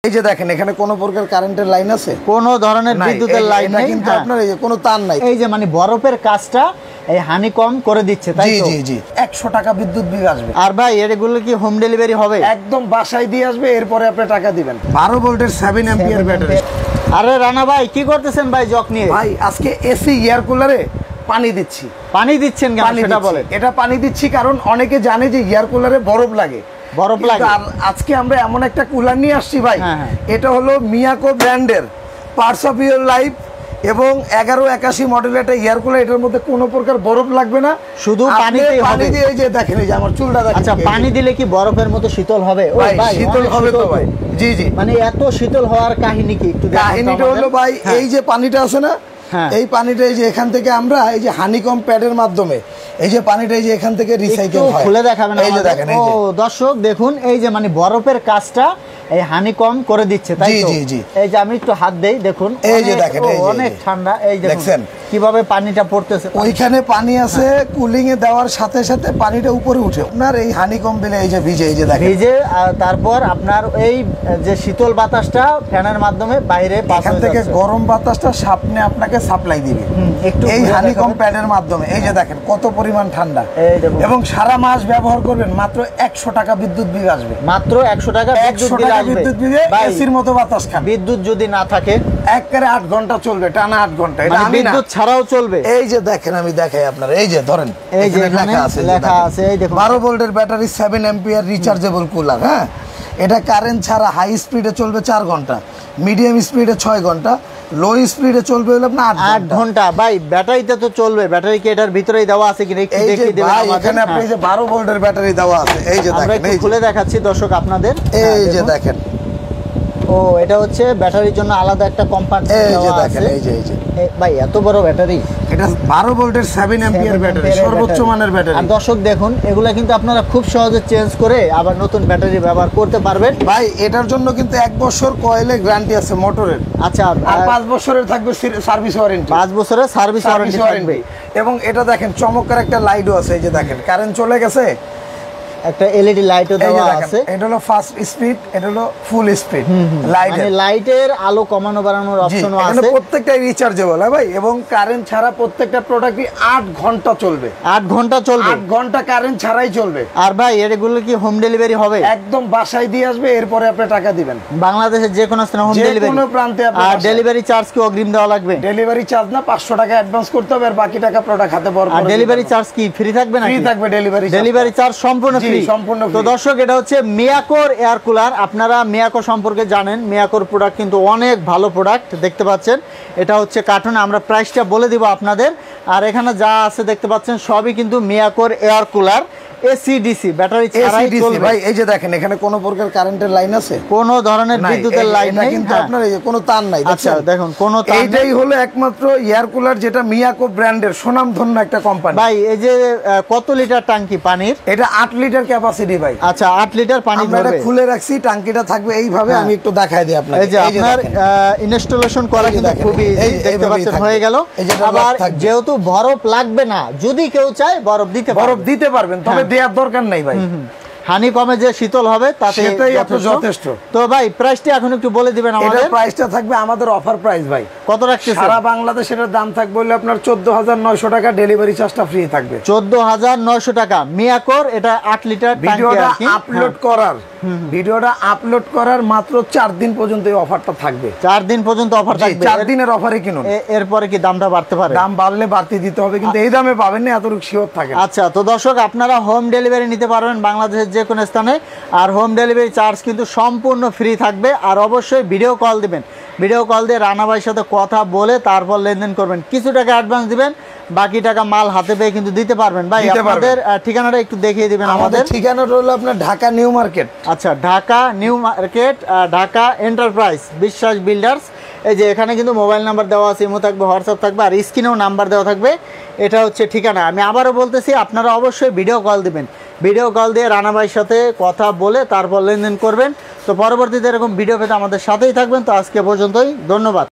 এই যে দেখেন এখানে কোনো প্রকার কারেন্টের লাইন আছে, কোনো ধরনের বিদ্যুতের লাইন নেই, কিন্তু আপনার এই যে কোনো তার নাই। এই যে মানে বরফের কাজটা এই হানিকম করে দিচ্ছে, তাই তো? জি জি 100 টাকা বিদ্যুৎ বিল আসবে। আর ভাই এগুলো কি হোম ডেলিভারি হবে? একদম বাসায় দিয়ে আসবে, এরপরে আপনি টাকা দিবেন। 12 ভোল্টের 7 অ্যাম্পিয়ার ব্যাটারি। আরে রানা ভাই কি করতেছেন ভাই জক নিয়ে? ভাই আজকে এসি এয়ার কুলারে পানি দিচ্ছি। পানি দিচ্ছেন কেন সেটা বলেন। এটা পানি দিচ্ছি কারণ অনেকে জানে যে এয়ার কুলারে বরফ লাগে, বরফ লাগে। আজকে আমরা এমন একটা কুলার নিয়ে আসছি ভাই, এটা হলো মিয়াকো ব্র্যান্ডের পার্টস অফ ইওর লাইফ এবং 1181 মডেলের একটা এয়ার কুলার। এটার মধ্যে কোনো প্রকার বরফ লাগবে না, শুধু পানি দিয়ে। এই যে দেখেন, এই যে আমার চুলটা দেখেন। আচ্ছা, পানি দিলে কি বরফের মতো শীতল হবে? ও ভাই শীতল হবে তো ভাই। জি জি, মানে এত শীতল হওয়ার কাহিনী কি একটু দেখেন। কাহিনীটা হলো ভাই এই যে পানিটা আছে না, এই পানিটা এই যে এখান থেকে আমরা এই যে হানিকম প্যাডের মাধ্যমে এই যে পানিটা এই যে এখান থেকে রিসাইকেল হয়। খুলে দেখাবেন? এই যে দেখেন, ও দর্শক দেখুন, এই যে মানে বরফের কাজটা এই হানিকম করে দিচ্ছে, তাই তো? জি জি। এই যে আমি একটু হাত দেই, দেখুন এই যে দেখেন, অনেক ঠান্ডা। এই দেখেন কিভাবে পানিটা পড়তেছে। ওইখানে পানি আছে, কুলিং এ দেওয়ার সাথে সাথে পানিটা উপরে উঠে আপনার এই হানিকম বিলে এই যে ভিজে, এই যে দেখেন ভিজে। তারপর আপনার এই যে শীতল বাতাসটা ফ্যানের মাধ্যমে বাইরে পাস হয়ে যাচ্ছে, থেকে গরম বাতাসটা সামনে আপনাকে সাপ্লাই দিবে এই হানিকম প্যাডের মাধ্যমে। এই যে দেখেন কত পরিমাণ ঠান্ডা, এবং সারা মাস ব্যবহার করবেন মাত্র 100 টাকা বিদ্যুৎ বিল আসবে। মাত্র 100 টাকা বিদ্যুৎ বিলে এসির মতো বাতাস খান। বিদ্যুৎ যদি না থাকে একবারে 8 ঘন্টা চলবে, টানা 8 ঘন্টা। এটা আমি না, বিদ্যুৎ ছাড়াও চলবে। এই যে দেখেন আমি দেখাই আপনার, এই যে ধরেন এই যে লেখা আছে এই দেখুন 12 ভোল্টের ব্যাটারি 7 অ্যাম্পিয়ার রিচার্জেবল কুলার। হ্যাঁ, এটা কারেন্ট ছাড়া হাই স্পিডে চলবে 4 ঘন্টা, মিডিয়াম স্পিডে 6 ঘন্টা, লো স্পিডে চলবে হলো আপনার 8 ঘন্টা। ভাই ব্যাটারিতে তো চলবে, ব্যাটারি কি এটার ভিতরেই দেওয়া আছে কিনা একটু দেখিয়ে দিবেন আমাদের? এখানে আপনি যে 12 ভোল্টের ব্যাটারি দেওয়া আছে, এই যে দেখেন, আমরা খুলে দেখাচ্ছি দর্শক আপনাদের। এই যে দেখেন, ও এটা হচ্ছে ব্যাটারির জন্য আলাদা একটা কম্পার্টমেন্ট দেওয়া আছে। এই যে ভাই এত বড় ব্যাটারি, এটা 12 ভোল্টের 7 অ্যাম্পিয়ার ব্যাটারি, সর্বোচ্চ মানের ব্যাটারি। আর দর্শক দেখুন, এগুলা কিন্তু আপনারা খুব সহজে চেঞ্জ করে আবার নতুন ব্যাটারি ব্যবহার করতে পারবেন। ভাই এটার জন্য কিন্তু 1 বছর কয়েলে গ্যারান্টি আছে মোটরের। আচ্ছা, আর 5 বছরের থাকবে সার্ভিস ওয়ারেন্টি। 5 বছরের সার্ভিস ওয়ারেন্টি থাকবে। এবং এটা দেখেন চমৎকার একটা লাইটও আছে। এই যে দেখেন কারেন্ট চলে গেছে, একটা এলইডি লাইটও দেওয়া আছে। এটা হলো ফাস্ট স্পিড, এটা হলো ফুল স্পিড লাইট। মানে লাইটের আলো কমানো বাড়ানোর অপশনও আছে। প্রত্যেকটাই রিচার্জেবল ভাই, এবং কারেন্ট ছাড়া প্রত্যেকটা প্রোডাক্টই 8 ঘন্টা চলবে। 8 ঘন্টা চলবে, 8 ঘন্টা কারেন্ট ছাড়াই চলবে। আর ভাই এগুলো কি হোম ডেলিভারি হবে? একদম বাসায় দিয়ে আসবে, এরপরে আপনি টাকা দিবেন। বাংলাদেশের যে কোনো স্থানে হোম ডেলিভারি, যে কোনো প্রান্তে আপনি। আর ডেলিভারি চার্জ কি অগ্রিম দেওয়া লাগবে? ডেলিভারি চার্জ না, 500 টাকা অ্যাডভান্স করতে হবে, আর বাকি টাকা প্রোডাক্ট হাতে পাওয়ার পরে। আর ডেলিভারি চার্জ কি ফ্রি থাকবে নাকি? ফ্রি থাকবে ডেলিভারি চার্জ সম্পূর্ণ ফ্রি, সম্পূর্ণ ফ্রি। তো দর্শক এটা হচ্ছে মিয়াকোর এয়ার কুলার। আপনারা মিয়াকো সম্পর্কে জানেন, মিয়াকোর প্রোডাক্ট কিন্তু অনেক ভালো প্রোডাক্ট। দেখতে পাচ্ছেন এটা হচ্ছে কার্টুনে, আমরা প্রাইসটা বলে দিব আপনাদের। আর এখানে যা আছে দেখতে পাচ্ছেন সবই কিন্তু মিয়াকোর air cooler, AC DC battery ছাড়াই চলবে। ভাই এই যে দেখেন এখানে কোনো প্রকার কারেন্টের লাইন আছে, কোনো ধরনের বিদ্যুতের লাইন নেই, কিন্তু আপনার এই যে কোনো তার নাই। আচ্ছা দেখুন কোনো তার নেই। এইটাই হলো একমাত্র এয়ার কুলার যেটা মিয়াকো ব্র্যান্ডের সুনামধন্য একটা কোম্পানি। ভাই এই যে কত লিটার ট্যাঙ্কি পানির? এটা 8 লিটার ক্যাপাসিটি ভাই। আচ্ছা 8 লিটার পানি ধরবে। আমরা খুলে রাখছি, ট্যাঙ্কিটা থাকবে এইভাবে। আমি একটু দেখাই দিই আপনাদের। এই যে আপনার ইনস্টলেশন করা কিন্তু খুবই ইজি, দেখতে পাচ্ছেন হয়ে গেল। আবার যেহেতু বরফ লাগবে না, যদি কেউ চায় বরফ দিতে পারবেন, তবে দেওয়ার দরকার নাই ভাই। হানিকমে যে শীতল হবে তাতে যথেষ্ট। তো ভাই প্রাইসটা এখন একটু বলে দিবেন আমাদের। এটা প্রাইসটা থাকবে আমাদের অফার প্রাইস ভাই। কত রাখছেন? সারা বাংলাদেশের দাম থাকবে হলো আপনার 14900 টাকা, ডেলিভারি চার্জটা ফ্রি থাকবে। 14900 টাকা মিয়াকোর, এটা 8 লিটার ট্যাঙ্কি। ভিডিওটা আপলোড করার মাত্র 4 দিন পর্যন্ত এই অফারটা থাকবে। 4 দিন পর্যন্ত অফার থাকবে। 4 দিনের অফারে কিনুন, এরপরে কি দামটা বাড়তে পারে? দাম বাড়লে বাড়তি দিতে হবে, কিন্তু এই দামে পাবেন না, এতটুকু শিওর থাকে। আচ্ছা, তো দর্শক আপনারা হোম ডেলিভারি নিতে পারবেন বাংলাদেশের যে কোনো স্থানে। আর হোম ডেলিভারি চার্জ কিন্তু সম্পূর্ণ ফ্রি থাকবে। আর অবশ্যই ভিডিও কল দিবেন, ভিডিও কল দিয়ে রানা ভাইয়ের সাথে কথা বলে তারপর লেনদেন করবেন। কিছু টাকা অ্যাডভান্স দিবেন, বাকি টাকা মাল হাতে পেয়ে কিন্তু দিতে পারবেন। ভাই আপনাদের ঠিকানাটা একটু দেখিয়ে দিবেন আমাদের। ঠিকানাটা হলো আপনার ঢাকা নিউ মার্কেট। আচ্ছা, Dhaka new market, Dhaka enterprise Biswas builders. এই যে এখানে কিন্তু মোবাইল নাম্বার দেওয়া আছে, ইমো থাকবে, হোয়াটসঅ্যাপ থাকবে, আর স্ক্রিনেও নাম্বার দেওয়া থাকবে। এটা হচ্ছে ঠিকানা। আমি আবারও বলতেছি, আপনারা অবশ্যই ভিডিও কল দিবেন, ভিডিও কল দিয়ে রানা ভাইয়ের সাথে কথা বলে তারপর লেনদেন করবেন। তো পরবর্তীতে এরকম ভিডিও পেতে আমাদের সাথেই থাকবেন। তো আজকে পর্যন্তই, ধন্যবাদ।